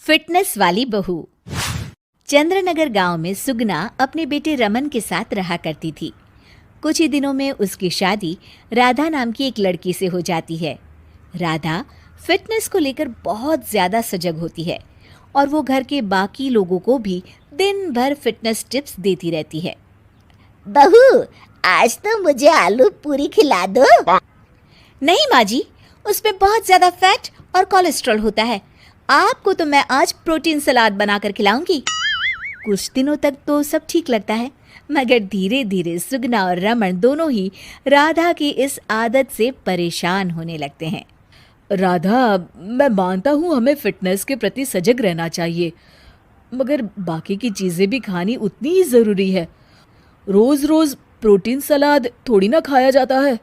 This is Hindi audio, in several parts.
फिटनेस वाली बहू। चंद्रनगर गांव में सुगना अपने बेटे रमन के साथ रहा करती थी। कुछ ही दिनों में उसकी शादी राधा नाम की एक लड़की से हो जाती है। राधा फिटनेस को लेकर बहुत ज्यादा सजग होती है और वो घर के बाकी लोगों को भी दिन भर फिटनेस टिप्स देती रहती है। बहू, आज तो मुझे आलू पूरी खिला दो। नहीं माँ जी, उसमें बहुत ज्यादा फैट और कोलेस्ट्रॉल होता है। आपको तो मैं आज प्रोटीन सलाद बनाकर खिलाऊंगी। कुछ दिनों तक तो सब ठीक लगता है, मगर धीरे धीरे सुगना और रमन दोनों ही राधा की इस आदत से परेशान होने लगते हैं। राधा, मैं मानता हूँ हमें फिटनेस के प्रति सजग रहना चाहिए, मगर बाकी की चीज़ें भी खानी उतनी ही ज़रूरी है। रोज़ रोज़ प्रोटीन सलाद थोड़ी ना खाया जाता है।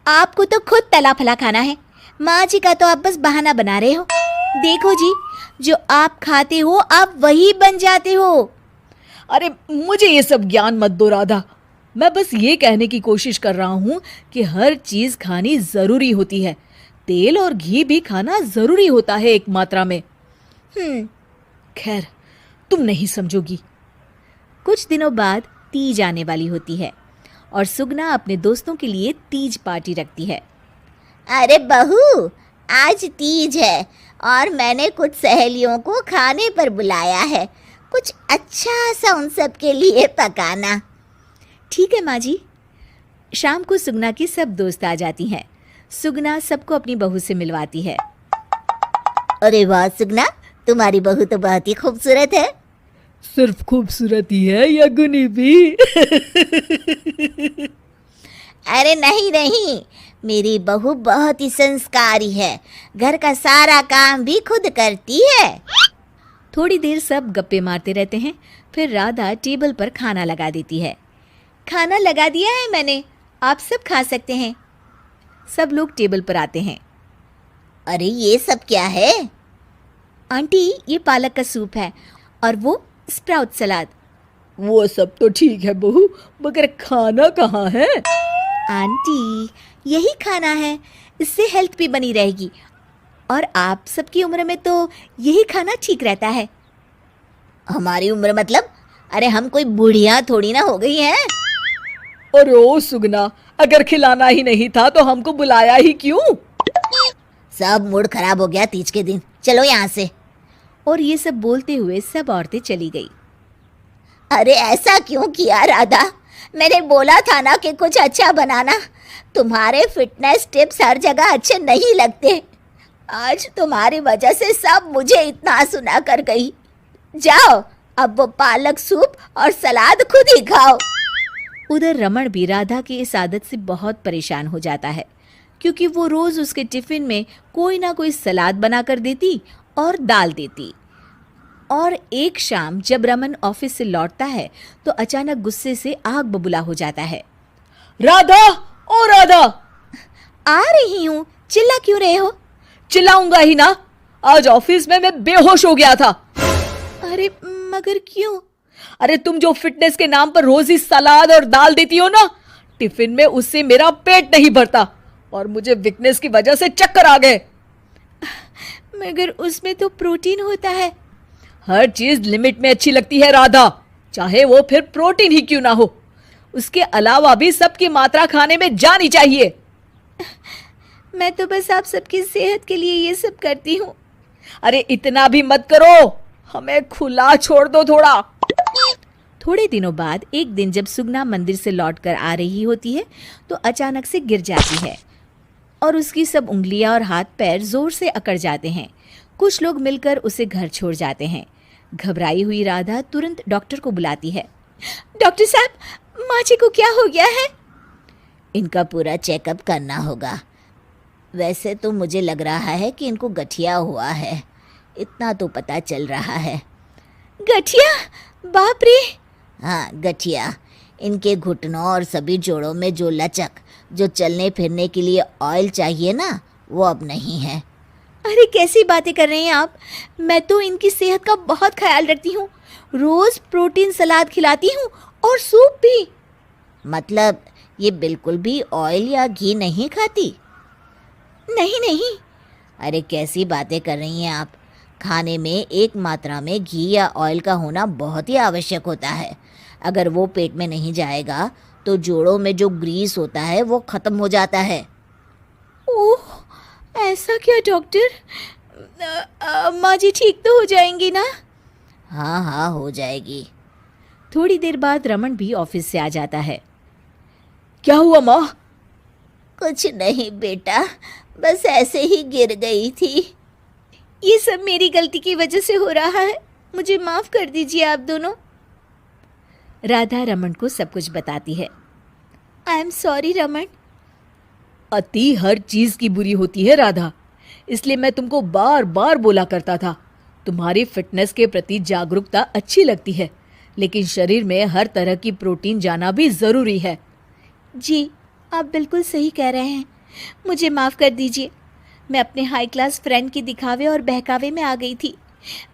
आपको तो खुद तला फला खाना है, माँ जी का तो आप बस बहाना बना रहे हो। देखो जी, जो आप खाते हो आप वही बन जाते हो। अरे मुझे ये सब ज्ञान मत दो राधा, मैं बस ये कहने की कोशिश कर रहा हूँ कि हर चीज़ खानी ज़रूरी होती है। तेल और घी भी खाना ज़रूरी होता है एक मात्रा में। खैर, तुम नहीं समझोगी। कुछ दिनों बाद तीज आने वाली होती है और सुगना अपने दोस्तों के लिए तीज पार्टी रखती है। अरे बहू, आज तीज है और मैंने कुछ सहेलियों को खाने पर बुलाया है। कुछ अच्छा सा उन सब के लिए पकाना। ठीक है माँ जी। शाम को सुगना की सब दोस्त आ जाती हैं। सुगना सबको अपनी बहू से मिलवाती है। अरे वाह सुगना, तुम्हारी बहू तो बहुत ही खूबसूरत है। सिर्फ खूबसूरत ही है या गुनी भी? अरे नहीं नहीं, मेरी बहू बहुत ही संस्कारी है। घर का सारा काम भी खुद करती है। थोड़ी देर सब गप्पे मारते रहते हैं, फिर राधा टेबल पर खाना लगा देती है। खाना लगा दिया है मैंने, आप सब खा सकते हैं। सब लोग टेबल पर आते हैं। अरे ये सब क्या है? आंटी, ये पालक का सूप है और वो स्प्राउट सलाद। वो सब तो ठीक है बहू, मगर खाना कहाँ है? आंटी, यही खाना है, इससे हेल्थ भी बनी रहेगी और आप सबकी उम्र में तो यही खाना ठीक रहता है। हमारी उम्र मतलब? अरे हम कोई बुढ़िया थोड़ी ना हो गई हैं। अरे ओ सुगना, अगर खिलाना ही नहीं था तो हमको बुलाया ही क्यों? सब मूड खराब हो गया तीज के दिन, चलो यहाँ से। और ये सब बोलते हुए सब औरतें चली गई। अरे ऐसा क्यों किया राधा? मैंने बोला था ना कि कुछ अच्छा बनाना। तुम्हारे फिटनेस टिप्स हर जगह अच्छे नहीं लगते। आज तुम्हारी वजह से सब मुझे इतना सुना कर गई। जाओ, अब वो पालक सूप और सलाद खुद ही खाओ। उधर रमन भी राधा की इस आदत से बहुत परेशान हो जाता है, क्योंकि वो रोज उसके टिफिन में कोई ना कोई सलाद बनाकर देती और दाल देती। और एक शाम जब रमन ऑफिस से लौटता है तो अचानक गुस्से से आग बबूला हो जाता है। राधा, ओ राधा! आ रही हूँ, चिल्ला क्यों रहे हो? चिल्लाऊंगा ही ना, आज ऑफिस में मैं बेहोश हो गया था। अरे मगर क्यों? अरे तुम जो फिटनेस के नाम पर रोज ही सलाद और दाल देती हो ना, टिफिन में उससे मेरा पेट नहीं भरता और मुझे वीकनेस की वजह से चक्कर आ गए। मगर उसमें तो प्रोटीन होता है। हर चीज लिमिट में अच्छी लगती है राधा, चाहे वो फिर प्रोटीन ही क्यों ना हो। उसके अलावा भी सबकी मात्रा खाने में जानी चाहिए। मैं तो बस आप सबकी सेहत के लिए ये सब करती हूँ। अरे इतना भी मत करो, हमें खुला छोड़ दो थोड़ा। थोड़े दिनों बाद एक दिन जब सुगना मंदिर से लौटकर आ रही होती है तो अचानक से गिर जाती है और उसकी सब उंगलियां और हाथ पैर जोर से अकड़ जाते हैं। कुछ लोग मिलकर उसे घर छोड़ जाते हैं। घबराई हुई राधा तुरंत डॉक्टर को बुलाती है। डॉक्टर साहब, माँ जी को क्या हो गया है? इनका पूरा चेकअप करना होगा। वैसे तो मुझे लग रहा है कि इनको गठिया हुआ है, इतना तो पता चल रहा है। गठिया? बाप रे! हाँ, गठिया। इनके घुटनों और सभी जोड़ों में जो लचक, जो चलने फिरने के लिए ऑयल चाहिए ना, वो अब नहीं है। अरे कैसी बातें कर रहे हैं आप? मैं तो इनकी सेहत का बहुत ख्याल रखती हूँ, रोज प्रोटीन सलाद खिलाती हूँ और सूप भी। मतलब ये बिल्कुल भी ऑयल या घी नहीं खाती? नहीं नहीं। अरे कैसी बातें कर रही हैं आप? खाने में एक मात्रा में घी या ऑयल का होना बहुत ही आवश्यक होता है। अगर वो पेट में नहीं जाएगा तो जोड़ों में जो ग्रीस होता है वो खत्म हो जाता है। ओह, ऐसा क्या डॉक्टर? माँ जी ठीक तो हो जाएंगी ना? हाँ हाँ, हो जाएगी। थोड़ी देर बाद रमन भी ऑफिस से आ जाता है। क्या हुआ माँ? कुछ नहीं बेटा, बस ऐसे ही गिर गई थी। ये सब मेरी गलती की वजह से हो रहा है, मुझे माफ कर दीजिए आप दोनों। राधा रमन को सब कुछ बताती है। I am sorry Raman. अति हर चीज की बुरी होती है राधा, इसलिए मैं तुमको बार बार बोला करता था। तुम्हारी फिटनेस के प्रति जागरूकता अच्छी लगती है, लेकिन शरीर में हर तरह की प्रोटीन जाना भी जरूरी है। जी, आप बिल्कुल सही कह रहे हैं, मुझे माफ़ कर दीजिए। मैं अपने हाई क्लास फ्रेंड के दिखावे और बहकावे में आ गई थी।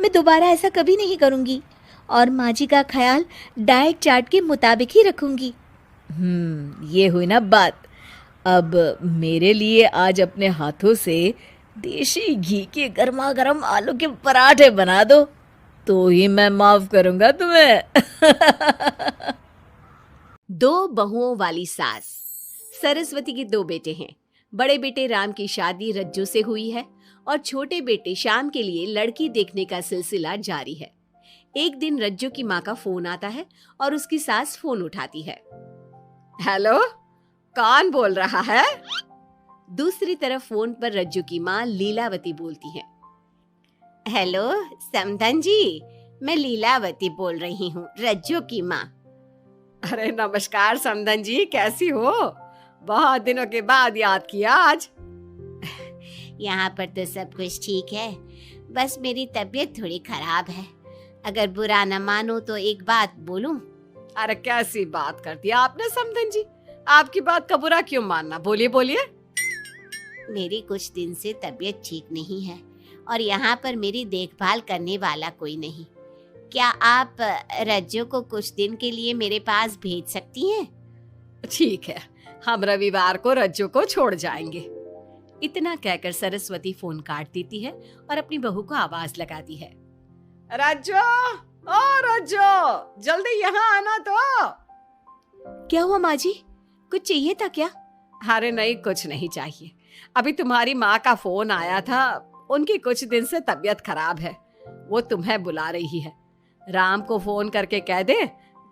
मैं दोबारा ऐसा कभी नहीं करूँगी और माँ जी का ख्याल डाइट चार्ट के मुताबिक ही रखूँगी। ये हुई ना बात। अब मेरे लिए आज अपने हाथों से देशी घी के गर्मा गर्म आलू के पराठे बना दो, तो ही मैं माफ करूंगा तुम्हें। दो बहुओं वाली सास। सरस्वती के दो बेटे हैं। बड़े बेटे राम की शादी रज्जू से हुई है और छोटे बेटे श्याम के लिए लड़की देखने का सिलसिला जारी है। एक दिन रज्जू की माँ का फोन आता है और उसकी सास फोन उठाती है। हेलो, कौन बोल रहा है? दूसरी तरफ फोन पर रज्जू की माँ लीलावती बोलती है। हेलो समधन जी, मैं लीलावती बोल रही हूँ, रज्जू की माँ। अरे नमस्कार समधन जी, कैसी हो? बहुत दिनों के बाद याद किया आज। यहाँ पर तो सब कुछ ठीक है, बस मेरी तबीयत थोड़ी खराब है। अगर बुरा न मानो तो एक बात बोलूं? अरे कैसी बात कर दी आपने समधन जी, आपकी बात का बुरा क्यों मानना, बोलिए बोलिए। मेरी कुछ दिन से तबीयत ठीक नहीं है और यहाँ पर मेरी देखभाल करने वाला कोई नहीं। क्या आप रज्जू को कुछ दिन के लिए मेरे पास भेज सकती हैं? ठीक है, हम रविवार को रज्जू को छोड़ जाएंगे। इतना कहकर सरस्वती फोन काट देती है और अपनी बहू को आवाज लगाती है। रज्जू, ओ रज्जू, जल्दी यहाँ आना तो। क्या हुआ माँ जी, कुछ चाहिए था क्या? अरे नहीं, कुछ नहीं चाहिए। अभी तुम्हारी माँ का फोन आया था, उनकी कुछ दिन से तबीयत खराब है, वो तुम्हें बुला रही है। राम को फोन करके कह दे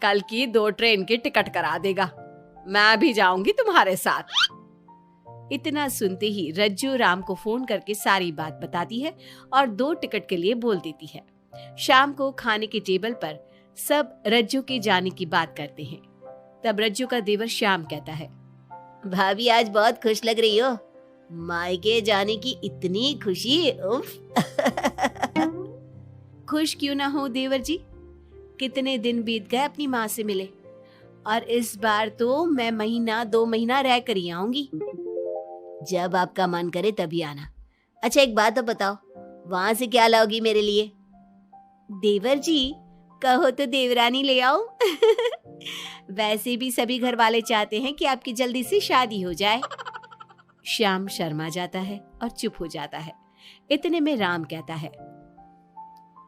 कल की 2 ट्रेन की टिकट करा देगा, मैं भी जाऊंगी तुम्हारे साथ। इतना सुनते ही रज्जू राम को फोन करके सारी बात बताती है और 2 टिकट के लिए बोल देती है। शाम को खाने के टेबल पर सब रज्जू के जाने की बात करते हैं। तब रज्जू का देवर श्याम कहता है, भाभी आज बहुत खुश लग रही हो, मायके जाने की इतनी खुशी, उफ। खुश क्यों ना हो देवर जी, कितने दिन बीत गए अपनी माँ से मिले, और इस बार तो मैं 1-2 महीना रह कर ही आऊंगी। जब आपका मन करे तभी आना। अच्छा एक बात तो बताओ, वहां से क्या लाओगी मेरे लिए? देवर जी, कहो तो देवरानी ले आओ। वैसे भी सभी घर वाले चाहते हैं कि आपकी जल्दी से शादी हो जाए। श्याम शर्मा जाता है और चुप हो जाता है। इतने में राम कहता है,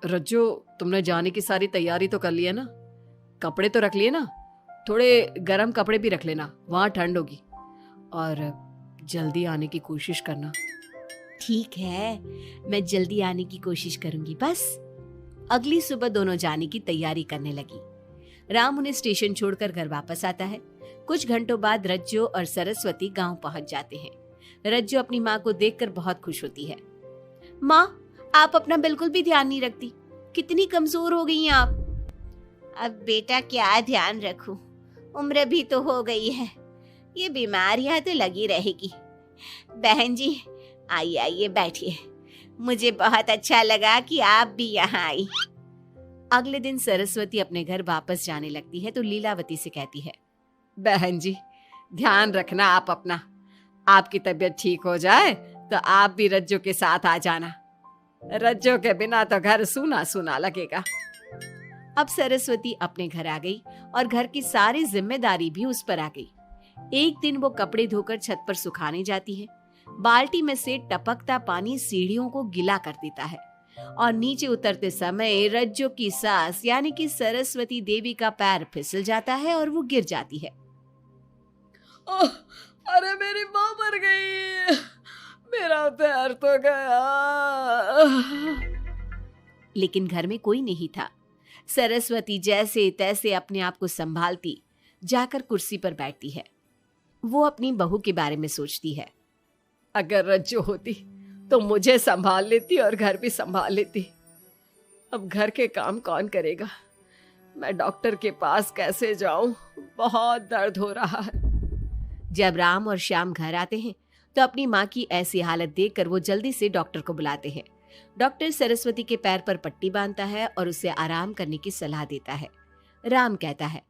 रज्जू, तुमने जाने की सारी तैयारी तो कर ली है ना? कपड़े तो रख लिए ना? थोड़े गर्म कपड़े भी रख लेना, वहां ठंड होगी, और जल्दी आने की कोशिश करना। ठीक है, मैं जल्दी आने की कोशिश करूंगी बस। अगली सुबह दोनों जाने की तैयारी करने लगी। राम उन्हें स्टेशन छोड़कर घर वापस आता है। कुछ घंटों बाद रज्जू और सरस्वती गांव पहुंच जाते हैं। रज्जू अपनी माँ को देखकर बहुत खुश होती है। माँ, आप अपना बिल्कुल भी ध्यान नहीं रखती, कितनी कमजोर हो गई हैं आप। अब बेटा क्या ध्यान रखूं, उम्र भी तो हो गई है, ये बीमारियां तो लगी रहेगी। बहन जी आइए आइए बैठिए, मुझे बहुत अच्छा लगा कि आप भी यहाँ आई। अगले दिन सरस्वती अपने घर वापस जाने लगती है तो लीलावती से कहती है, बहन जी ध्यान रखना आप अपना, आपकी तबीयत ठीक हो जाए तो आप भी रज्जू के साथ आ जाना, रज्जू के बिना तो घर सूना सूना लगेगा। अब सरस्वती अपने घर आ गई और घर की सारी जिम्मेदारी भी उस पर आ गई। एक दिन वो कपड़े धोकर छत पर सुखाने जाती है। बाल्टी में से टपकता पानी सीढ़ियों को गीला कर देता है और नीचे उतरते समय रज्जो की सास यानी कि सरस्वती देवी का पैर फिसल जाता है और वो गिर जाती है। ओह, अरे मेरी माँ मर गई, मेरा पैर तो गया। लेकिन घर में कोई नहीं था। सरस्वती जैसे तैसे अपने आप को संभालती जाकर कुर्सी पर बैठती है। वो अपनी बहू के बारे में सोचती है। अगर रज्जो होती तो मुझे संभाल लेती और घर भी संभाल लेती। अब घर के काम कौन करेगा? मैं डॉक्टर के पास कैसे जाऊं? बहुत दर्द हो रहा है। जब राम और श्याम घर आते हैं तो अपनी माँ की ऐसी हालत देखकर वो जल्दी से डॉक्टर को बुलाते हैं। डॉक्टर सरस्वती के पैर पर पट्टी बांधता है और उसे आराम करने की सलाह देता है। राम कहता है,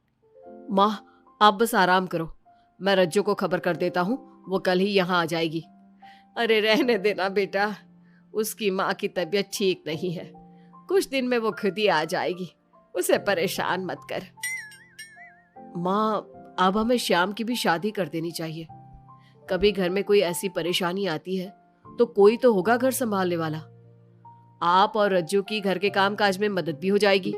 माँ आप बस आराम करो, मैं रज्जो को खबर कर देता हूँ, वो कल ही यहाँ आ जाएगी। अरे रहने देना बेटा, उसकी माँ की तबीयत ठीक नहीं है, कुछ दिन में वो खुद ही आ जाएगी, उसे परेशान मत कर। माँ अब हमें श्याम की भी शादी कर देनी चाहिए। कभी घर में कोई ऐसी परेशानी आती है तो कोई तो होगा घर संभालने वाला। आप और रज्जू की घर के काम काज में मदद भी हो जाएगी।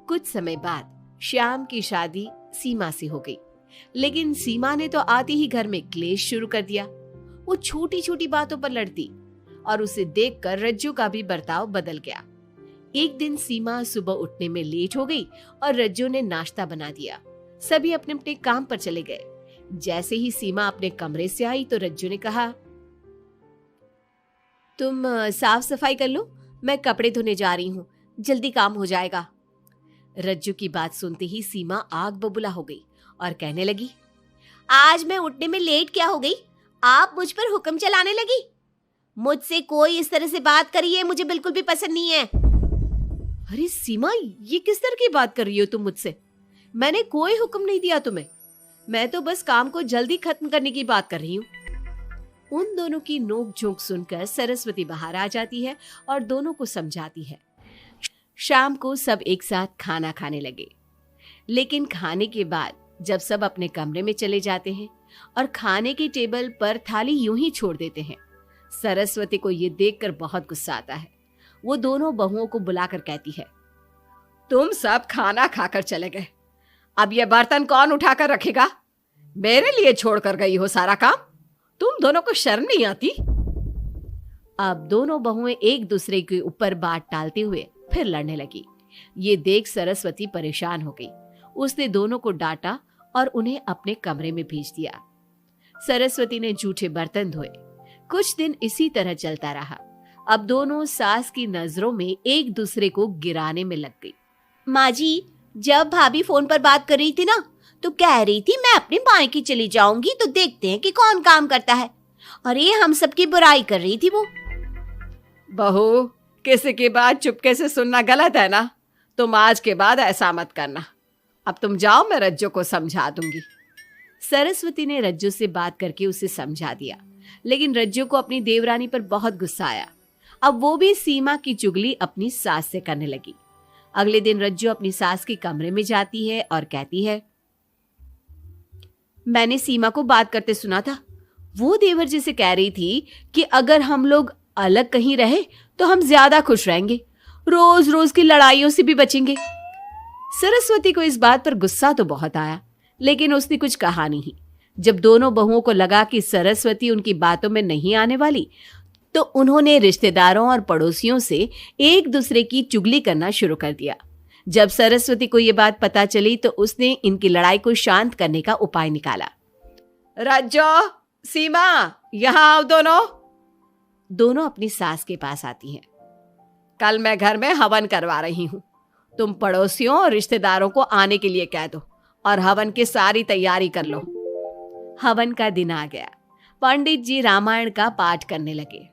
कुछ समय बाद श्याम की शादी सीमा से हो गई, लेकिन सीमा ने तो आते ही घर में क्लेश शुरू कर दिया। वो छोटी छोटी बातों पर लड़ती और उसे देखकर रज्जू का भी बर्ताव बदल गया। एक दिन सीमा सुबह उठने में लेट हो गई और रज्जू ने नाश्ता बना दिया। सभी अपने अपने काम पर चले गए। जैसे ही सीमा अपने कमरे से आई तो रज्जू ने कहा, तुम साफ सफाई कर लो, मैं कपड़े धोने जा रही हूँ, जल्दी काम हो जाएगा। रज्जू की बात सुनते ही सीमा आग बबूला हो गई और कहने लगी, आज मैं उठने में लेट क्या हो गई? आप मुझ पर हुक्म चलाने लगी। मुझसे कोई इस तरह से बात करी है मुझे बिल्कुल भी पसंद नहीं है। अरे सीमा, ये किस तरह की बात कर रही हो तुम मुझसे? मैंने कोई हुक्म नहीं दिया तुम्हें, मैं तो बस काम को जल्दी खत्म करने की बात कर रही हूँ। उन दोनों की नोक झोंक सुनकर सरस्वती बाहर आ जाती है और दोनों को समझाती है। शाम को सब एक साथ खाना खाने लगे, लेकिन खाने के बाद जब सब अपने कमरे में चले जाते हैं और खाने की टेबल पर थाली यूं ही छोड़ देते हैं, सरस्वती को ये देखकर बहुत गुस्सा आता है। वो दोनों बहुओं को बुलाकर कहती है, तुम सब खाना खाकर चले गए, अब ये बर्तन कौन उठाकर रखेगा? मेरे लिए छोड़कर गई हो सारा काम, तुम दोनों को शर्म नहीं आती? अब दोनों बहुएं एक दूसरे के ऊपर बात टालते हुए फिर लड़ने लगी। ये देख सरस्वती परेशान हो गई। उसने दोनों को डांटा और उन्हें अपने कमरे में भेज दिया। सरस्वती ने जूठे बर्तन धोए। कुछ दिन इसी तरह चलता रहा। अब दोनों सास की नजरों में एक दूसरे को गिराने में लग गई। माँ जी, जब भाभी फोन पर बात कर रही थी ना, तो कह रही थी मैं अपने मायके चली जाऊंगी तो देखते हैं कि कौन काम करता है। और ये हम सबकी बुराई कर रही थी वो। बहू, किसी की बात चुपके से सुनना गलत है ना? तुम आज के बाद ऐसा मत करना। अब तुम जाओ, मैं रज्जू को समझा दूंगी। सरस्वती ने रज्जू से बात करके उसे समझा दिया, लेकिन रज्जू को अपनी देवरानी पर बहुत गुस्सा आया। अब वो भी सीमा की चुगली अपनी सास से करने लगी। अगले दिन रज्जू अपनी सास के कमरे में जाती है और कहती है, मैंने सीमा को बात करते सुना था। वो देवर जी से कह रही थी कि अगर हम लोग अलग कहीं रहे तो हम ज्यादा खुश रहेंगे, रोज रोज की लड़ाइयों से भी बचेंगे। सरस्वती को इस बात पर गुस्सा तो बहुत आया, लेकिन उसने कुछ कहा नहीं। जब दोनों बहुओं को लगा कि सरस्वती उनकी बातों में नहीं आने वाली, तो उन्होंने रिश्तेदारों और पड़ोसियों से एक दूसरे की चुगली करना शुरू कर दिया। जब सरस्वती को ये बात पता चली तो उसने इनकी लड़ाई को शांत करने का उपाय निकाला। रज्जो, सीमा, यहाँ आओ दोनों। दोनों अपनी सास के पास आती हैं। कल मैं घर में हवन करवा रही हूँ, तुम पड़ोसियों और रिश्तेदारों को आने के लिए कह दो और हवन की सारी तैयारी कर लो। हवन का दिन आ गया। पंडित जी रामायण का पाठ करने लगे।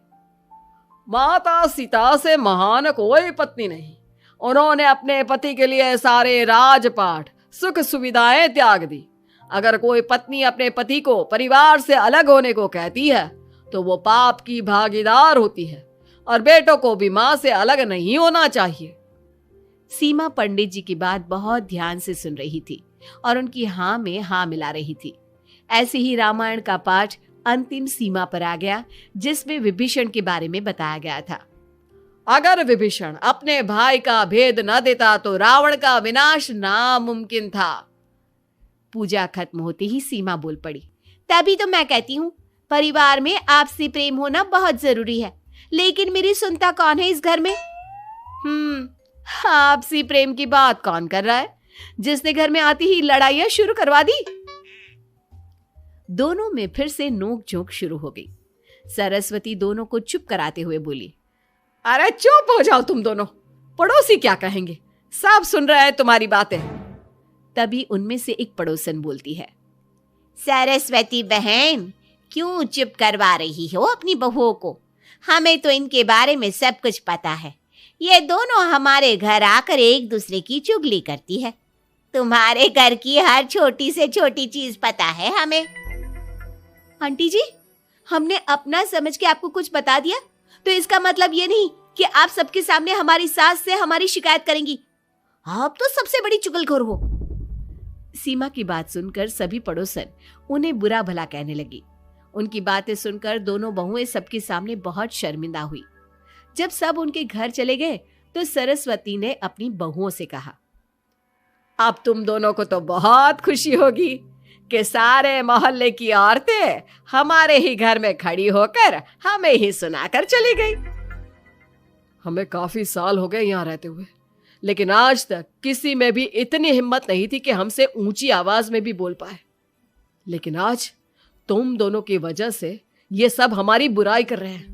माता सीता से महान कोई पत्नी नहीं, उन्होंने अपने पति के लिए सारे राजपाट सुख सुविधाएं त्याग दी। अगर कोई पत्नी अपने पति को परिवार से अलग होने को कहती है तो वो पाप की भागीदार होती है, और बेटों को भी मां से अलग नहीं होना चाहिए। सीमा पंडित जी की बात बहुत ध्यान से सुन रही थी और उनकी हाँ में हाँ मिला रही थी। ऐसे ही रामायण का पाठ अंतिम सीमा पर आ गया, जिसमें विभीषण के बारे में बताया गया था। अगर विभीषण अपने भाई का भेद न देता तो रावण का विनाश नामुमकिन था। पूजा खत्म होते ही सीमा बोल पड़ी। तभी तो मैं कहती हूँ परिवार में आपसी प्रेम होना बहुत जरूरी है, लेकिन मेरी सुनता कौन है इस घर में? आपसी प्रेम की बात कौन कर रहा है, जिसने घर में आती ही लड़ाइयां शुरू करवा दी? दोनों में फिर से नोक झोंक शुरू हो गई। सरस्वती दोनों को चुप कराते हुए बोली, अरे चुप हो जाओ तुम दोनों, पड़ोसी क्या कहेंगे, सब सुन रहे हैं तुम्हारी बातें। तभी उनमें से एक पड़ोसन बोलती है, सरस्वती बहन, क्यों चुप करवा रही हो अपनी बहुओं को? हमें तो इनके बारे में सब कुछ पता है। ये दोनों हमारे घर आकर एक दूसरे की चुगली करती है। तुम्हारे घर की हर छोटी से छोटी चीज पता है हमें। आंटी जी, हमने अपना समझ के आपको कुछ बता दिया तो इसका मतलब ये नहीं कि आप सबके सामने हमारी सास से हमारी शिकायत करेंगी। आप तो सबसे बड़ी चुगलखोर हो। सीमा की बात सुनकर सभी पड़ोसन उन्हें बुरा भला कहने लगी। उनकी बातें सुनकर दोनों बहुएं सबके सामने बहुत शर्मिंदा हुई। जब सब उनके घर चले गए तो सरस्वती ने अपनी बहुओं से कहा, अब तुम दोनों को तो बहुत खुशी होगी कि सारे मोहल्ले की औरतें हमारे ही घर में खड़ी होकर हमें ही सुनाकर चली गई। हमें काफी साल हो गए यहाँ रहते हुए, लेकिन आज तक किसी में भी इतनी हिम्मत नहीं थी कि हमसे ऊंची आवाज में भी बोल पाए। लेकिन आज तुम दोनों की वजह से ये सब हमारी बुराई कर रहे हैं।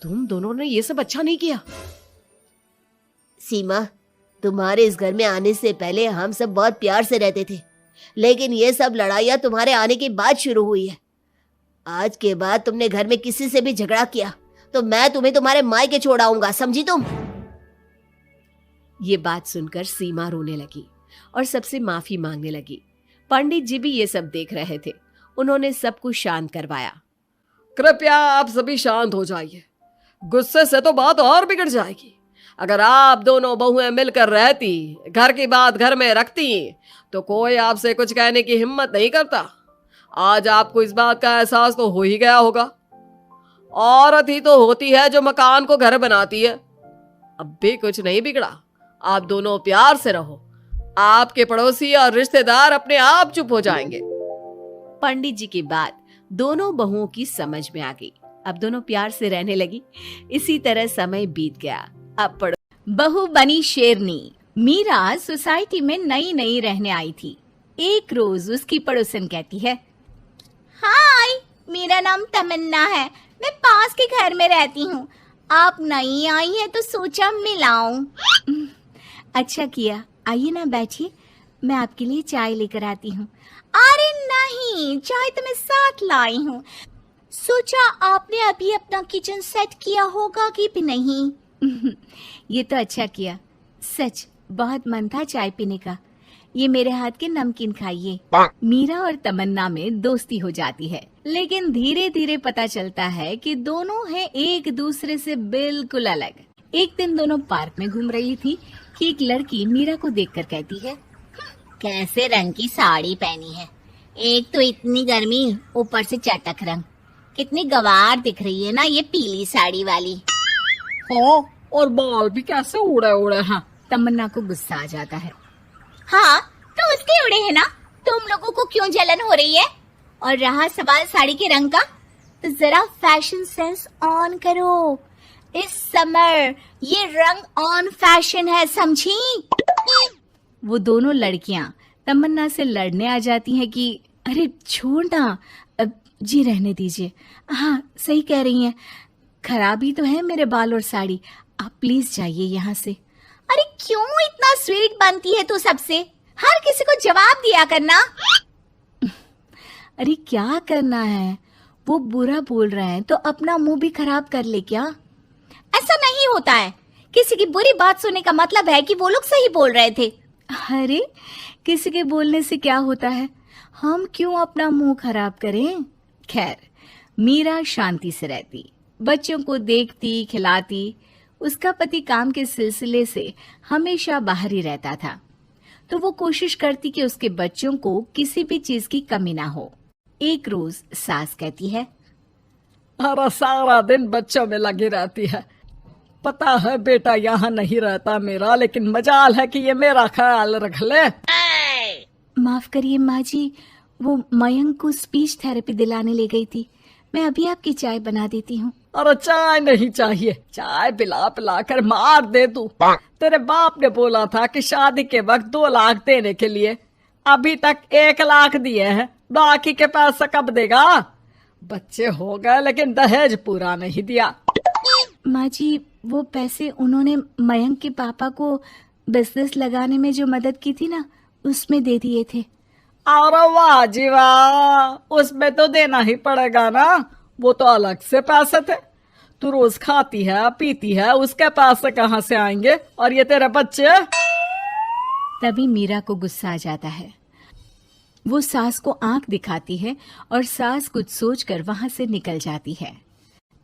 तुम दोनों ने ये सब अच्छा नहीं किया। सीमा, तुम्हारे इस घर में आने से पहले हम सब बहुत प्यार से रहते थे, लेकिन ये सब लड़ाइयाँ तुम्हारे आने के बाद शुरू हुई है। आज के बाद तुमने घर में किसी से भी झगड़ा किया तो मैं तुम्हें तुम्हारे मायके छोड़ाऊंगा, समझी तुम? ये बात सुनकर सीमा रोने लगी और सबसे माफी मांगने लगी। पंडित जी भी ये सब देख रहे थे। उन्होंने सबको शांत करवाया। कृपया आप सभी शांत हो जाइए, गुस्से से तो बात और बिगड़ जाएगी। अगर आप दोनों बहुएं मिलकर रहती, घर की बात घर में रखती, तो कोई आपसे कुछ कहने की हिम्मत नहीं करता। आज आपको इस बात का एहसास तो हो ही गया होगा। औरत ही तो होती है जो मकान को घर बनाती है। अब भी कुछ नहीं बिगड़ा, आप दोनों प्यार से रहो। आपके पड़ोसी और रिश्तेदार अपने आप चुप हो जाएंगे। पंडित जी की बात दोनों बहुओं की समझ में आ गई। अब दोनों प्यार से रहने लगी। इसी तरह समय बीत गया। अब बहू बनी शेरनी। मीरा सोसाइटी में नई नई रहने आई थी। एक रोज उसकी पड़ोसन कहती है, हाय, मेरा नाम तमन्ना है, मैं पास के घर में रहती हूँ। आप नई आई हैं तो सोचा मिलाऊं। अच्छा किया, आइए ना बैठिए, मैं आपके लिए चाय लेकर आती हूँ। अरे नहीं, चाय तो मैं साथ लाई हूँ। सोचा आपने अभी अपना किचन सेट किया होगा कि भी नहीं। ये तो अच्छा किया, सच बहुत मन था चाय पीने का। ये मेरे हाथ के नमकीन खाइए। मीरा और तमन्ना में दोस्ती हो जाती है, लेकिन धीरे धीरे पता चलता है कि दोनों हैं एक दूसरे से बिल्कुल अलग। एक दिन दोनों पार्क में घूम रही थी कि एक लड़की मीरा को देखकर कहती है, कैसे रंग की साड़ी पहनी है, एक तो इतनी गर्मी, ऊपर से चटक रंग। कितनी गवार दिख रही है ना ये पीली साड़ी वाली। हाँ, और बाल भी कैसे उड़े उड़े हैं। तमन्ना को गुस्सा आ जाता है। हाँ, तो उसके उड़े हैं ना, तुम लोगों को क्यों जलन हो रही है? और रहा सवाल साड़ी के रंग का, तो जरा फैशन सेंस ऑन करो। इस समर ये रंग ऑन फैशन है, समझी? वो दोनों लड़कियां तमन्ना से लड़ने आ जाती हैं कि अरे छोड़ ना, जी रहने दीजिए। हाँ, सही कह रही हैं, खराबी तो है मेरे बाल और साड़ी, आप प्लीज जाइए यहाँ से। अरे क्यों इतना स्वीट बनती है तू सबसे? हर किसी को जवाब दिया करना। अरे क्या करना है, वो बुरा बोल रहे हैं तो अपना मुंह भी खराब कर ले क्या? ऐसा नहीं होता है, किसी की बुरी बात सुनने का मतलब है कि वो लोग सही बोल रहे थे। अरे किसी के बोलने से क्या होता है, हम क्यों अपना मुंह खराब करें। खैर, मीरा शांति से रहती, बच्चों को देखती खिलाती। उसका पति काम के सिलसिले से हमेशा बाहर ही रहता था, तो वो कोशिश करती कि उसके बच्चों को किसी भी चीज की कमी ना हो। एक रोज सास कहती है, अरे सारा दिन बच्चों में लगी रहती है, पता है बेटा यहाँ नहीं रहता मेरा, लेकिन मजाल है कि ये मेरा ख्याल रख ले। माफ करिए माँ जी, वो मयंक को स्पीच थेरेपी दिलाने ले गई थी। मैं अभी आपकी चाय बना देती हूँ। अरे चाय नहीं चाहिए, चाय पिला पिला कर मार दे तू। तेरे बाप ने बोला था कि शादी के वक्त 2 लाख देने के लिए, अभी तक 1 लाख दिए हैं, बाकी के पैसा कब देगा? बच्चे हो गए लेकिन दहेज पूरा नहीं दिया। माँ जी, वो पैसे उन्होंने मयंक के पापा को बिजनेस लगाने में जो मदद की थी ना, उसमें दे दिए थे। अरे वाह जी वाह, उसमें तो देना ही पड़ेगा ना, वो तो अलग से पैसे थे। तू रोज खाती है पीती है, उसके पैसे कहाँ से आएंगे? और ये तेरे बच्चे। तभी मीरा को गुस्सा आ जाता है। वो सास को आंख दिखाती है और सास कुछ सोचकर वहां से निकल जाती है।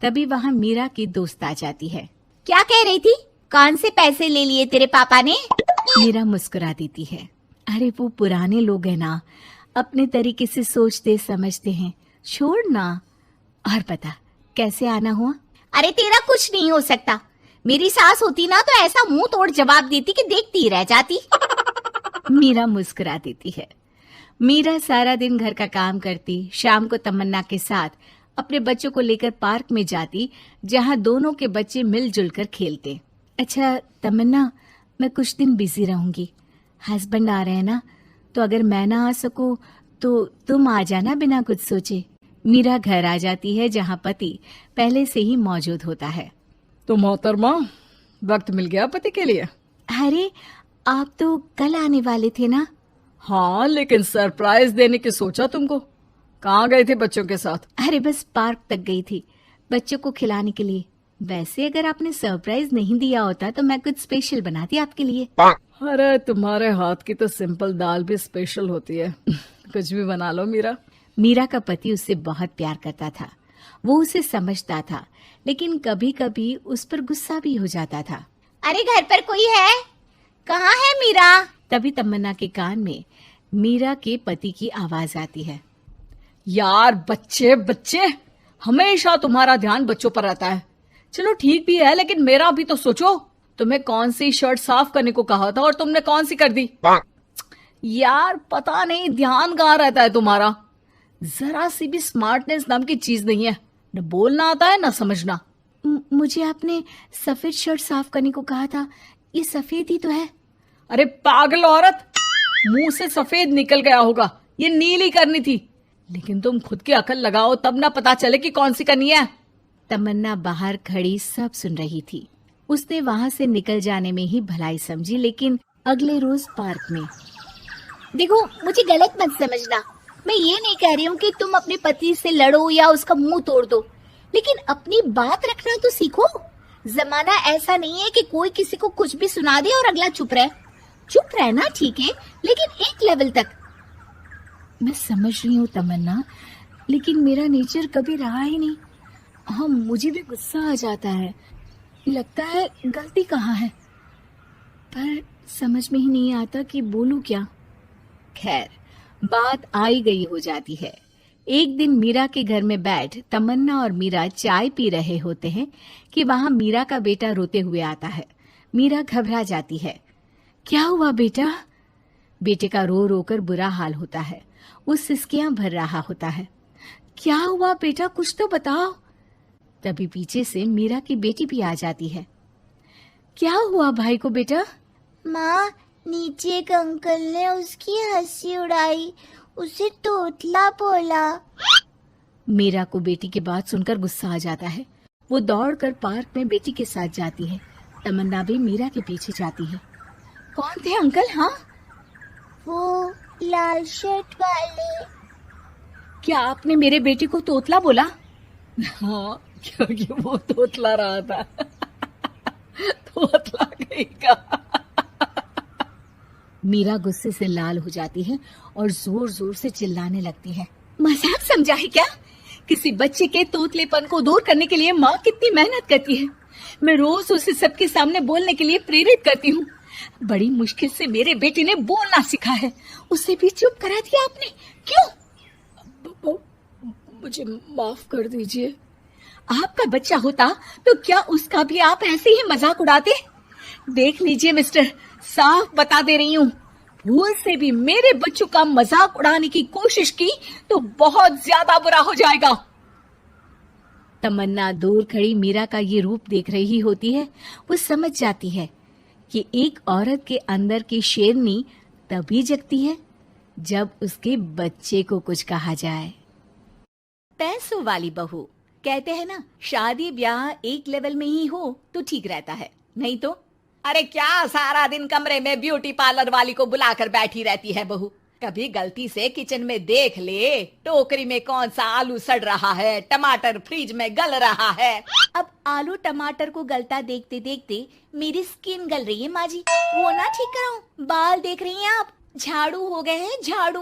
तभी वहां मीरा की दोस्त आ जाती है। क्या कह रही थी? कौन से पैसे ले लिए तेरे पापा ने? मीरा मुस्कुरा देती है। अरे वो पुराने लोग हैं ना, अपने तरीके से सोचते समझते हैं, छोड़ ना। और पता कैसे आना हुआ? अरे तेरा कुछ नहीं हो सकता। मेरी सास होती ना तो ऐसा मुंह तोड़ जवाब देती कि देखती ही रह जाती। मीरा मुस्कुरा देती है। मीरा सारा दिन घर का काम करती, शाम को तमन्ना के साथ अपने बच्चों को लेकर पार्क में जाती, जहां दोनों के बच्चे मिलजुल कर खेलते। अच्छा तमन्ना, मैं कुछ दिन बिजी रहूंगी, हस्बैंड आ रहे हैं ना, तो अगर मैं ना आ सकूं तो तुम आ जाना बिना कुछ सोचे। मीरा घर आ जाती है जहां पति पहले से ही मौजूद होता है। तो मोहतरमा, वक्त मिल गया पति के लिए? अरे आप तो कल आने वाले थे ना? हाँ, लेकिन सरप्राइज देने की सोचा तुमको। कहाँ गए थे बच्चों के साथ? अरे बस पार्क तक गई थी, बच्चों को खिलाने के लिए। वैसे अगर आपने सरप्राइज नहीं दिया होता तो मैं कुछ स्पेशल बनाती आपके लिए। अरे तुम्हारे हाथ की तो सिंपल दाल भी स्पेशल होती है। कुछ भी बना लो मीरा। मीरा का पति उससे बहुत प्यार करता था, वो उसे समझता था, लेकिन कभी कभी उस पर गुस्सा भी हो जाता था। अरे घर पर कोई है? कहाँ है मीरा? तभी तमन्ना के कान में मीरा के पति की आवाज आती है। यार बच्चे बच्चे, हमेशा तुम्हारा ध्यान बच्चों पर रहता है। चलो ठीक भी है, लेकिन मेरा भी तो सोचो। तुम्हें कौन सी शर्ट साफ करने को कहा था और तुमने कौन सी कर दी? यार पता नहीं ध्यान कहाँ रहता है तुम्हारा। जरा सी भी स्मार्टनेस नाम की चीज नहीं है, न बोलना आता है न समझना। मुझे आपने सफेद शर्ट साफ करने को कहा था, ये सफेद ही तो है। अरे पागल औरत, मुंह से सफेद निकल गया होगा, ये नीली करनी थी। लेकिन तुम खुद की अकल लगाओ तब ना पता चले कि कौन सी करनी है। तमन्ना बाहर खड़ी सब सुन रही थी। उसने वहां से निकल जाने में ही भलाई समझी, लेकिन अगले रोज पार्क में। देखो मुझे गलत मत समझना, मैं ये नहीं कह रही हूँ कि तुम अपने पति से लड़ो या उसका मुंह तोड़ दो, लेकिन अपनी बात रखना तो सीखो। जमाना ऐसा नहीं है कि कोई किसी को कुछ भी सुना दे और अगला चुप रहे। चुप रहना ठीक है, लेकिन एक लेवल तक। मैं समझ रही हूँ तमन्ना, लेकिन मेरा नेचर कभी रहा ही नहीं। हाँ, मुझे भी गुस्सा आ जाता है, लगता है गलती कहाँ है, पर समझ में ही नहीं आता कि बोलूं क्या। खैर, बात आई गई हो जाती है। एक दिन मीरा के घर में बैठ तमन्ना और मीरा चाय पी रहे होते हैं कि वहां मीरा का बेटा रोते हुए आता है। मीरा घबरा जाती है। क्या हुआ बेटा? बेटे का रो रो कर बुरा हाल होता है, वो सिसकियां भर रहा होता है। क्या हुआ बेटा, कुछ तो बताओ। तभी पीछे से मीरा की बेटी भी आ जाती है। क्या हुआ भाई को बेटा? माँ, नीचे एक अंकल ने उसकी हंसी उड़ाई, उसे तोतला बोला। मीरा को बेटी की बात सुनकर गुस्सा आ जाता है। वो दौड़कर पार्क में बेटी के साथ जाती है। तमन्ना भी मीरा के पीछे जाती है। कौन थे अंकल? हाँ, वो लाल शर्ट वाले। क्या आपने मेरे बेटे को तोतला बोला? हाँ, क्योंकि वो तोतला रहा था। तोतला कहेगा। मीरा गुस्से से लाल हो जाती है और जोर जोर से चिल्लाने लगती है। मजाक समझा है क्या? किसी बच्चे के तोतलेपन को दूर करने के लिए माँ कितनी मेहनत करती है। मैं रोज उसे सबके सामने बोलने के लिए प्रेरित करती हूँ। बड़ी मुश्किल से मेरे बेटे ने बोलना सीखा है, उसे भी चुप करा दिया आपने। क्यों? मुझे माफ कर दीजिए। आपका बच्चा होता तो क्या उसका भी आप ऐसे ही मजाक उड़ाते? देख लीजिए मिस्टर, साफ बता दे रही हूँ, भूल से भी मेरे बच्चों का मजाक उड़ाने की कोशिश की तो बहुत ज्यादा बुरा हो जाएगा। तमन्ना दूर खड़ी मीरा का ये रूप देख रही होती है। वो समझ जाती है कि एक औरत के अंदर की शेरनी तभी जगती है जब उसके बच्चे को कुछ कहा जाए। पैसों वाली बहू, कहते हैं ना, शादी ब्याह एक लेवल में ही हो तो ठीक रहता है, नहीं तो अरे क्या सारा दिन कमरे में ब्यूटी पार्लर वाली को बुलाकर बैठी रहती है बहू? कभी गलती से किचन में देख ले, टोकरी में कौन सा आलू सड़ रहा है, टमाटर फ्रिज में गल रहा है। अब आलू टमाटर को गलता देखते देखते मेरी स्किन गल रही है माँ जी, वो ना ठीक कराऊं। बाल देख रही हैं आप, झाड़ू हो गए हैं, झाड़ू।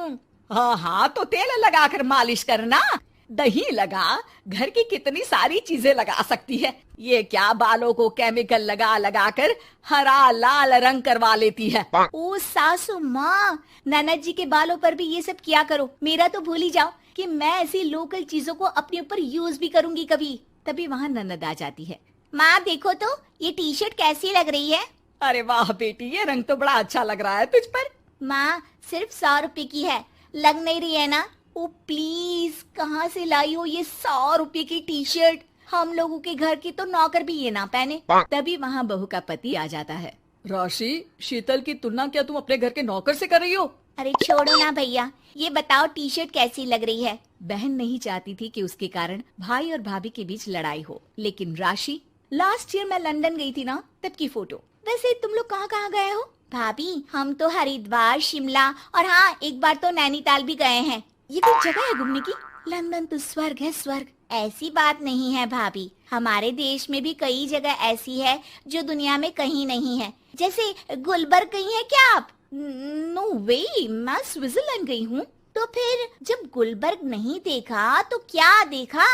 हाँ हाँ, तो तेल लगाकर मालिश करना, दही लगा, घर की कितनी सारी चीजें लगा सकती है। ये क्या बालों को केमिकल लगा लगा कर हरा लाल रंग करवा लेती है। ओ सासू माँ, ननद जी के बालों पर भी ये सब किया करो। मेरा तो भूल ही जाओ कि मैं ऐसी लोकल चीजों को अपने ऊपर यूज भी करूंगी कभी। तभी वहाँ ननद आ जाती है। माँ देखो तो ये टी शर्ट कैसी लग रही है। अरे वाह बेटी, ये रंग तो बड़ा अच्छा लग रहा है तुझ पर। माँ सिर्फ 100 रुपए की है, लग नहीं रही है ना? ओ प्लीज, कहाँ से लाई हो ये 100 रुपए की टी शर्ट? हम लोगों के घर की तो नौकर भी ये ना पहने। तभी वहाँ बहू का पति आ जाता है। राशि, शीतल की तुलना क्या तुम अपने घर के नौकर से कर रही हो? अरे छोड़ो ना भैया, ये बताओ टी शर्ट कैसी लग रही है? बहन नहीं चाहती थी कि उसके कारण भाई और भाभी के बीच लड़ाई हो, लेकिन राशि, लास्ट ईयर मैं लंदन गई थी ना, तब की फोटो। वैसे तुम लोग कहाँ कहाँ गए हो? भाभी हम तो हरिद्वार, शिमला और हाँ एक बार तो नैनीताल भी गए हैं। ये कोई जगह है घूमने की? लंदन तो स्वर्ग है, स्वर्ग। ऐसी बात नहीं है भाभी, हमारे देश में भी कई जगह ऐसी है जो दुनिया में कहीं नहीं है। जैसे गुलबर्ग गई हैं क्या आप? नो वे, मैं स्विट्जरलैंड गई हूँ। तो फिर जब गुलबर्ग नहीं देखा तो क्या देखा?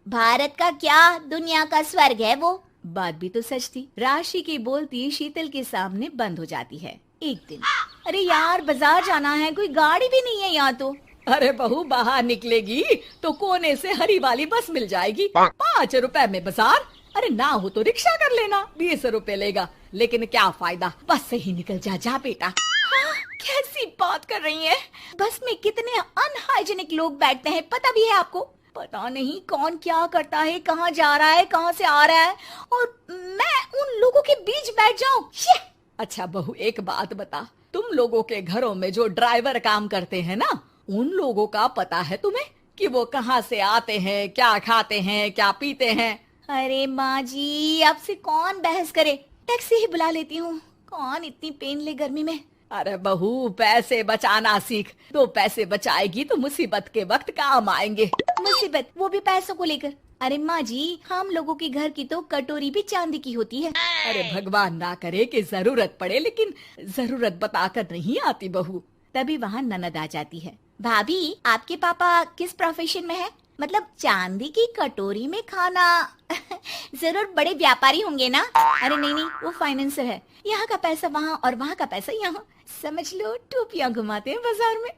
भारत का क्या, दुनिया का स्वर्ग है वो। बात भी तो सच थी। राशि की बोलती शीतल के सामने बंद हो जाती है। एक दिन, अरे यार बाजार जाना है, कोई गाड़ी भी नहीं है यहाँ तो। अरे बहू, बाहर निकलेगी तो कोने से हरी वाली बस मिल जाएगी। 5 रुपए में बाजार। अरे ना हो तो रिक्शा कर लेना, 20 रुपए लेगा। लेकिन क्या फायदा, बस से ही निकल जा बेटा। हाँ, कैसी बात कर रही है? बस में कितने अनहाइजीनिक लोग बैठते हैं, पता भी है आपको? पता नहीं कौन क्या करता है, कहाँ जा रहा है, कहाँ से आ रहा है, और मैं उन लोगों के बीच बैठ जाऊं। अच्छा बहू, एक बात बता, तुम लोगों के घरों में जो ड्राइवर काम करते हैं ना, उन लोगों का पता है तुम्हें कि वो कहाँ से आते हैं, क्या खाते हैं, क्या पीते हैं? अरे माँ जी, आपसे कौन बहस करे, टैक्सी ही बुला लेती हूँ। कौन इतनी पेन ले गर्मी में। अरे बहू, पैसे बचाना सीख, तो पैसे बचाएगी तो मुसीबत के वक्त काम आएंगे। मुसीबत, वो भी पैसों को लेकर? अरे माँ जी, हम लोगों के घर की तो कटोरी भी चांदी की होती है। अरे भगवान ना करे कि जरूरत पड़े, लेकिन जरूरत बताकर नहीं आती बहू। तभी वहाँ ननद आ जाती है। भाभी, आपके पापा किस प्रोफेशन में है? मतलब चांदी की कटोरी में खाना जरूर बड़े व्यापारी होंगे ना? अरे नहीं नहीं, वो फाइनेंसर है। यहाँ का पैसा वहाँ और वहाँ का पैसा यहाँ, समझ लो टोपियाँ घुमाते हैं बाजार में।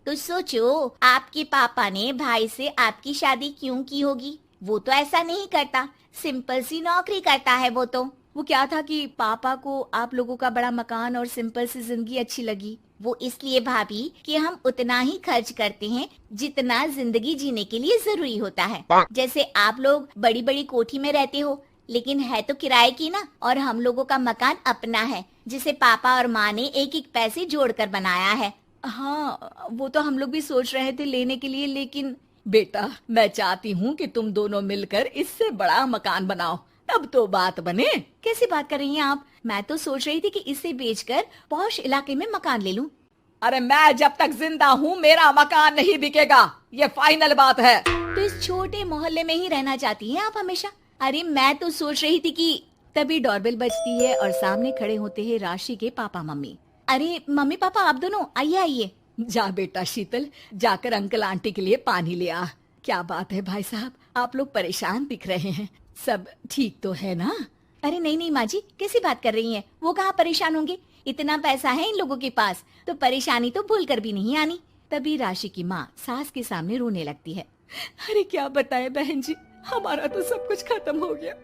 तो सोचो, आपके पापा ने भाई से आपकी शादी क्यों की होगी? वो तो ऐसा नहीं करता, सिंपल सी नौकरी करता है वो तो। वो क्या था कि पापा को आप लोगों का बड़ा मकान और सिंपल सी जिंदगी अच्छी लगी। वो इसलिए भाभी कि हम उतना ही खर्च करते हैं जितना जिंदगी जीने के लिए जरूरी होता है। जैसे आप लोग बड़ी बड़ी कोठी में रहते हो, लेकिन है तो किराए की ना, और हम लोगों का मकान अपना है, जिसे पापा और माँ ने एक एक पैसे जोड़कर बनाया है। हाँ, वो तो हम लोग भी सोच रहे थे लेने के लिए, लेकिन बेटा, मैं चाहती हूँ कि तुम दोनों मिलकर इससे बड़ा मकान बनाओ, तब तो बात बने। कैसी बात कर रही हैं आप? मैं तो सोच रही थी कि इसे बेचकर पॉश इलाके में मकान ले लूं। अरे मैं जब तक जिंदा हूँ मेरा मकान नहीं बिकेगा, ये फाइनल बात है। तो इस छोटे मोहल्ले में ही रहना चाहती हैं आप हमेशा? अरे मैं तो सोच रही थी कि तभी डोरबेल बजती है और सामने खड़े होते हैं राशि के पापा मम्मी। अरे मम्मी पापा, आप दोनों आइए आइए। जा बेटा शीतल, जाकर अंकल आंटी के लिए पानी ले आ। क्या बात है भाई साहब, आप लोग परेशान दिख रहे हैं, सब ठीक तो है ना? अरे नहीं नहीं माँ जी, कैसी बात कर रही हैं? वो कहाँ परेशान होंगे, इतना पैसा है इन लोगों के पास, तो परेशानी तो भूल कर भी नहीं आनी। तभी राशि की माँ सास के सामने रोने लगती है। अरे क्या बताएं बहन जी, हमारा तो सब कुछ खत्म हो गया।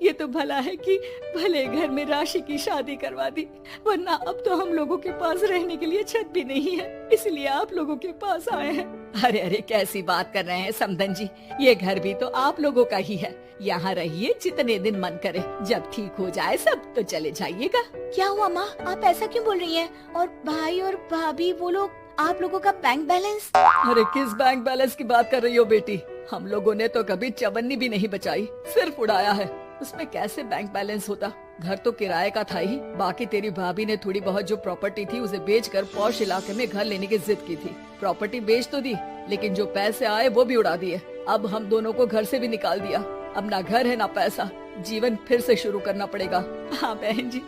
ये तो भला है कि भले घर में राशि की शादी करवा दी, वरना अब तो हम लोगों के पास रहने के लिए छत भी नहीं है, इसलिए आप लोगों के पास आए हैं। अरे अरे कैसी बात कर रहे हैं समधन जी, ये घर भी तो आप लोगों का ही है। यहाँ रहिए जितने दिन मन करे, जब ठीक हो जाए सब तो चले जाइएगा। क्या हुआ माँ, आप ऐसा क्यों बोल रही हैं? और भाई और भाभी वो लोग, आप लोगों का बैंक बैलेंस? अरे किस बैंक बैलेंस की बात कर रही हो बेटी? हम लोगों ने तो कभी चवन्नी भी नहीं बचाई, सिर्फ उड़ाया है। उसमें कैसे बैंक बैलेंस होता? घर तो किराए का था ही। बाकी तेरी भाभी ने थोड़ी बहुत जो प्रॉपर्टी थी उसे बेचकर पॉश इलाके में घर लेने की जिद की थी। प्रॉपर्टी बेच तो दी, लेकिन जो पैसे आए वो भी उड़ा दिए। अब हम दोनों को घर से भी निकाल दिया। अब ना घर है ना पैसा, जीवन फिर से शुरू करना पड़ेगा। हाँ बहन जी,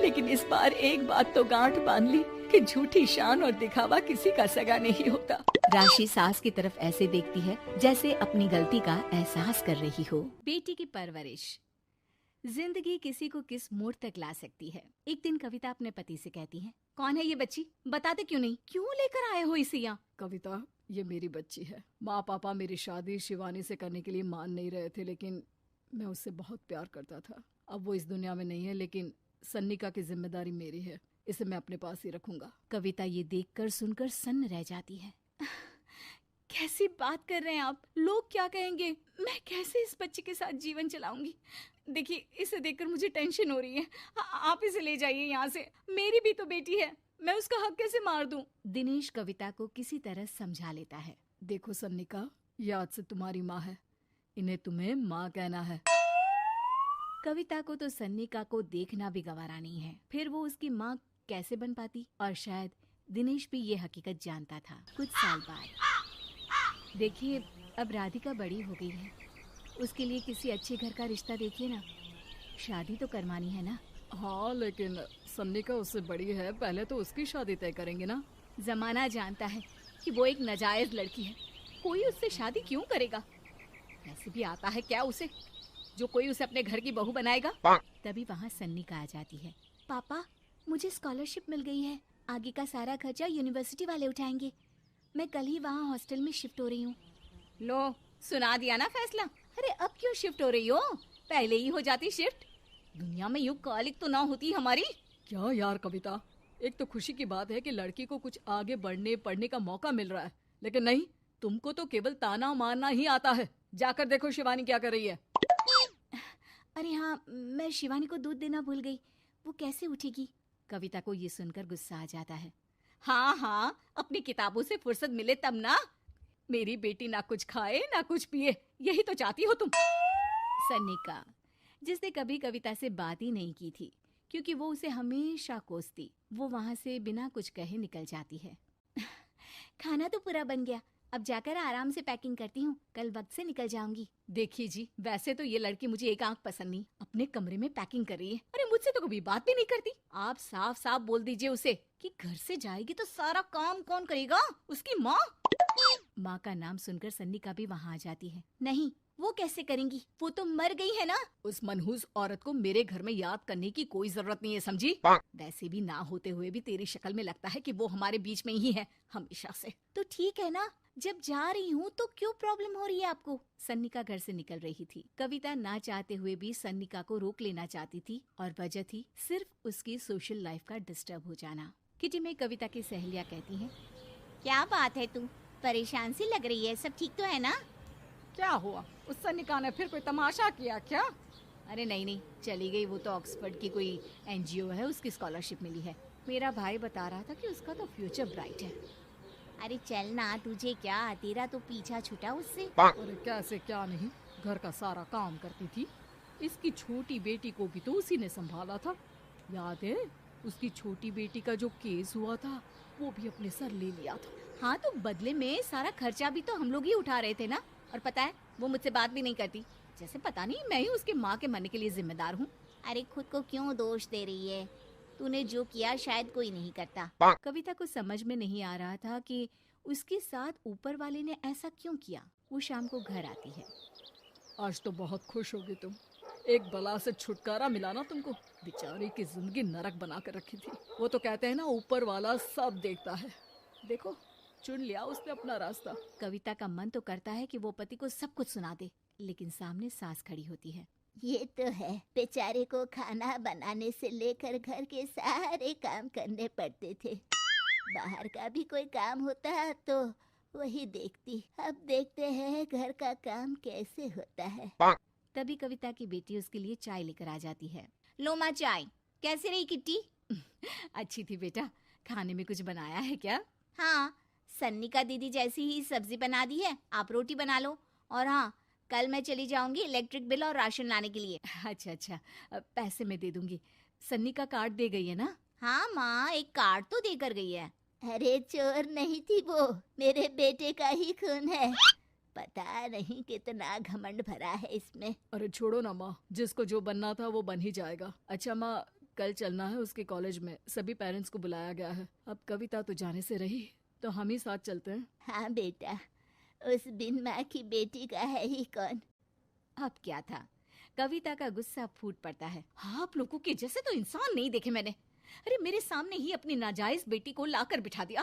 लेकिन इस बार एक बात तो गांठ बांध ली कि झूठी शान और दिखावा किसी का सगा नहीं होता। राशि सास की तरफ ऐसे देखती है जैसे अपनी गलती का एहसास कर रही हो। बेटी की परवरिश जिंदगी किसी को किस मोड़ तक ला सकती है। एक दिन कविता अपने पति से कहती है, कौन है ये बच्ची? बताते क्यों नहीं? क्यों लेकर आए हो इसे यहाँ? कविता, ये मेरी बच्ची है। माँ पापा मेरी शादी शिवानी से करने के लिए मान नहीं रहे थे, लेकिन मैं उससे बहुत प्यार करता था। अब वो इस दुनिया में नहीं है, लेकिन सन्निका की जिम्मेदारी मेरी है। इसे मैं अपने पास ही रखूंगा। कविता ये देखकर सुनकर सन्न रह जाती है। कैसी बात कर रहे हैं आप? लोग क्या कहेंगे? मैं कैसे इस बच्चे के साथ जीवन चलाऊंगी? देखिए, इसे देखकर मुझे टेंशन हो रही है। आप इसे ले जाइए यहाँ से। मेरी भी तो बेटी है, मैं उसका हक कैसे मार दूं? दिनेश कविता को किसी तरह समझा लेता है। देखो सन्निका, ये आज से तुम्हारी माँ है, इन्हें तुम्हें माँ कहना है। कविता को तो सन्निका को देखना भी गवारा नहीं है, फिर वो उसकी माँ कैसे बन पाती? और शायद दिनेश भी ये हकीकत जानता था। कुछ साल बाद देखिए, अब राधिका बड़ी हो गई है, उसके लिए किसी अच्छे घर का रिश्ता देखिए ना। शादी तो करवानी है ना? हाँ, लेकिन सन्निका उससे बड़ी है, पहले तो उसकी शादी तय करेंगे ना। जमाना जानता है कि वो एक नाजायज लड़की है, कोई उससे शादी क्यों करेगा? ऐसे भी आता है क्या उसे जो कोई उसे अपने घर की बहू बनाएगा? तभी वहाँ सन्निका आ जाती है। पापा, मुझे स्कॉलरशिप मिल गई है, आगे का सारा खर्चा यूनिवर्सिटी वाले उठाएंगे। मैं कल ही वहाँ हॉस्टल में शिफ्ट हो रही हूँ। लो, सुना दिया ना फैसला। अरे अब क्यों शिफ्ट हो रही हो? पहले ही हो जाती शिफ्ट। दुनिया में यूं कालिक तो ना होती हमारी। क्या यार कविता, एक तो खुशी की बात है कि लड़की को कुछ आगे बढ़ने पढ़ने का मौका मिल रहा है, लेकिन नहीं, तुमको तो केवल ताना मारना ही आता है। जाकर देखो शिवानी क्या कर रही है। अरे हाँ, मैं शिवानी को दूध देना भूल गई, वो कैसे उठेगी? कविता को ये सुनकर गुस्सा आ जाता है। हाँ हाँ, अपनी किताबों से फुर्सत मिले तब ना। मेरी बेटी ना कुछ खाए ना कुछ पिए, यही तो चाहती हो तुम। सन्निका, जिसने कभी कविता से बात ही नहीं की थी, क्योंकि वो उसे हमेशा कोसती, वो वहां से बिना कुछ कहे निकल जाती है। खाना तो पूरा बन गया, अब जाकर आराम से पैकिंग करती हूँ, कल वक्त से निकल जाऊंगी। देखिए जी, वैसे तो ये लड़की मुझे एक आंख पसंद नहीं, अपने कमरे में पैकिंग कर रही है। अरे मुझसे तो कभी बात भी नहीं करती। आप साफ साफ बोल दीजिए उसे कि घर से जाएगी तो सारा काम कौन करेगा? उसकी माँ। माँ का नाम सुनकर सन्निका भी वहाँ आ जाती है। नहीं, वो कैसे करेंगी? वो तो मर गई है ना। उस मनहूस औरत को मेरे घर में याद करने की कोई जरूरत नहीं है, समझी? वैसे भी ना होते हुए भी तेरी शक्ल में लगता है कि वो हमारे बीच में ही है हमेशा से। तो ठीक है ना, जब जा रही हूँ तो क्यों प्रॉब्लम हो रही है आपको? सन्निका घर से निकल रही थी। कविता ना चाहते हुए भी सन्निका को रोक लेना चाहती थी, और वजह थी सिर्फ उसकी सोशल लाइफ का डिस्टर्ब हो जाना। किटी में कविता की सहेलियाँ कहती हैं, क्या बात है, तू परेशान सी लग रही है, सब ठीक तो है ना? क्या हुआ, उस सन्निका ने फिर कोई तमाशा किया क्या? अरे नहीं नहीं, चली गई, वो तो ऑक्सफोर्ड की कोई NGO है, उसकी स्कॉलरशिप मिली है। मेरा भाई बता रहा था कि उसका तो फ्यूचर ब्राइट है। अरे चल ना, तुझे क्या, तेरा तो पीछा छूटा उससे। अरे कैसे क्या नहीं, घर का सारा काम करती थी। इसकी छोटी बेटी को भी तो उसी ने संभाला था, याद है? उसकी छोटी बेटी का जो केस हुआ था वो भी अपने सर ले लिया था। हाँ, तो बदले में सारा खर्चा भी तो हम लोग ही उठा रहे थे ना। और पता है, वो मुझसे बात भी नहीं करती, जैसे पता नहीं मैं ही उसके माँ के मरने के लिए जिम्मेदार हूँ। अरे खुद को क्यों दोष दे रही है? तूने जो किया शायद कोई नहीं करता। कविता को समझ में नहीं आ रहा था कि उसके साथ ऊपर वाले ने ऐसा क्यों किया। वो शाम को घर आती है। आज तो बहुत खुश होगी तुम, एक बला से छुटकारा मिला ना तुमको। बेचारी की जिंदगी नरक बना कर रखी थी। वो तो कहते हैं ना, ऊपर वाला सब देखता है। देखो चुन लिया उसने अपना रास्ता। कविता का मन तो करता है कि वो पति को सब कुछ सुना दे, लेकिन सामने सास खड़ी होती है। ये तो है, बेचारे को खाना बनाने से लेकर घर के सारे काम करने पड़ते थे। बाहर का भी कोई काम होता तो वही देखती। अब देखते हैं घर का काम कैसे होता है। तभी कविता की बेटी उसके लिए चाय लेकर आ जाती है। लो माँ चाय। कैसी रही किट्टी? अच्छी थी बेटा। खाने में कुछ बनाया है क्या? हाँ, सन्निका दीदी जैसी ही सब्जी बना दी है, आप रोटी बना लो। और हाँ, कल मैं चली जाऊंगी इलेक्ट्रिक बिल और राशन लाने के लिए। अच्छा, पैसे मैं दे दूंगी। सन्नी का कार्ड दे गई है ना? हाँ माँ, एक कार्ड तो देकर गई है। अरे चोर नहीं थी वो, मेरे बेटे का ही खून है। पता नहीं कितना घमंड भरा है इसमें। अरे छोड़ो ना माँ, जिसको जो बनना था वो बन ही जाएगा। अच्छा माँ, कल चलना है उसके कॉलेज में, सभी पेरेंट्स को बुलाया गया है। अब कविता तो जाने से रही, तो हम ही साथ चलते हैं। हाँ बेटा, उस बिन माँ की बेटी का है ही कौन। अब क्या था, कविता का गुस्सा फूट पड़ता है। हाँ, आप लोगों के जैसे तो इंसान नहीं देखे मैंने। अरे मेरे सामने ही अपनी नाजायज बेटी को लाकर बिठा दिया।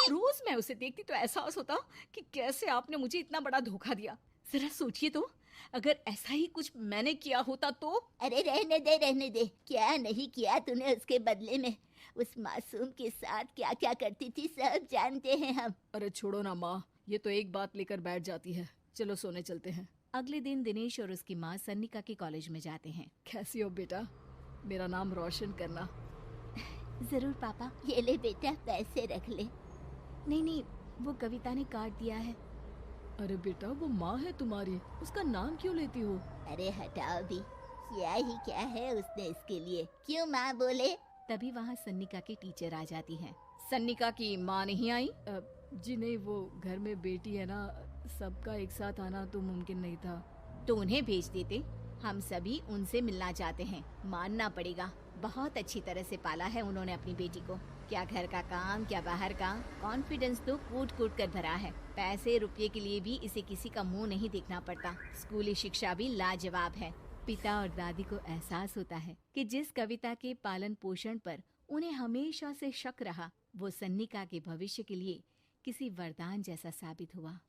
रोज मैं उसे देखती तो एहसास होता कि कैसे आपने मुझे इतना बड़ा धोखा दिया। जरा सोचिए तो, अगर ऐसा ही कुछ मैंने किया होता तो। अरे रहने दे, क्या नहीं किया तूने उसके बदले में। उस मासूम के साथ क्या क्या करती थी सब जानते हैं हम। अरे छोड़ो ना माँ, ये तो एक बात लेकर बैठ जाती है। चलो सोने चलते हैं। अगले दिन दिनेश और उसकी माँ सन्निका के कॉलेज में जाते हैं। कैसी हो बेटा? मेरा नाम रोशन करना। जरूर पापा, ये ले बेटा, पैसे रख ले। नहीं, वो कविता ने कार्ड दिया है। अरे बेटा, वो माँ है तुम्हारी, उसका नाम क्यों लेती हो? अरे हटाओ भी, क्या ही क्या है उसने इसके लिए, क्यों माँ बोले। तभी वहाँ सन्निका की टीचर आ जाती है। सन्निका की माँ नहीं आई? जी नहीं, वो घर में बेटी है ना, सबका एक साथ आना तो मुमकिन नहीं था। तो उन्हें भेज देते, हम सभी उनसे मिलना चाहते हैं। मानना पड़ेगा, बहुत अच्छी तरह से पाला है उन्होंने अपनी बेटी को। क्या घर का काम, क्या बाहर का। कॉन्फिडेंस तो कूट कूट कर भरा है। पैसे रुपये के लिए भी इसे किसी का मुंह नहीं देखना पड़ता। स्कूली शिक्षा भी लाजवाब है। पिता और दादी को एहसास होता है कि जिस कविता के पालन पोषण पर उन्हें हमेशा से शक रहा, वो सन्निका के भविष्य के लिए किसी वरदान जैसा साबित हुआ।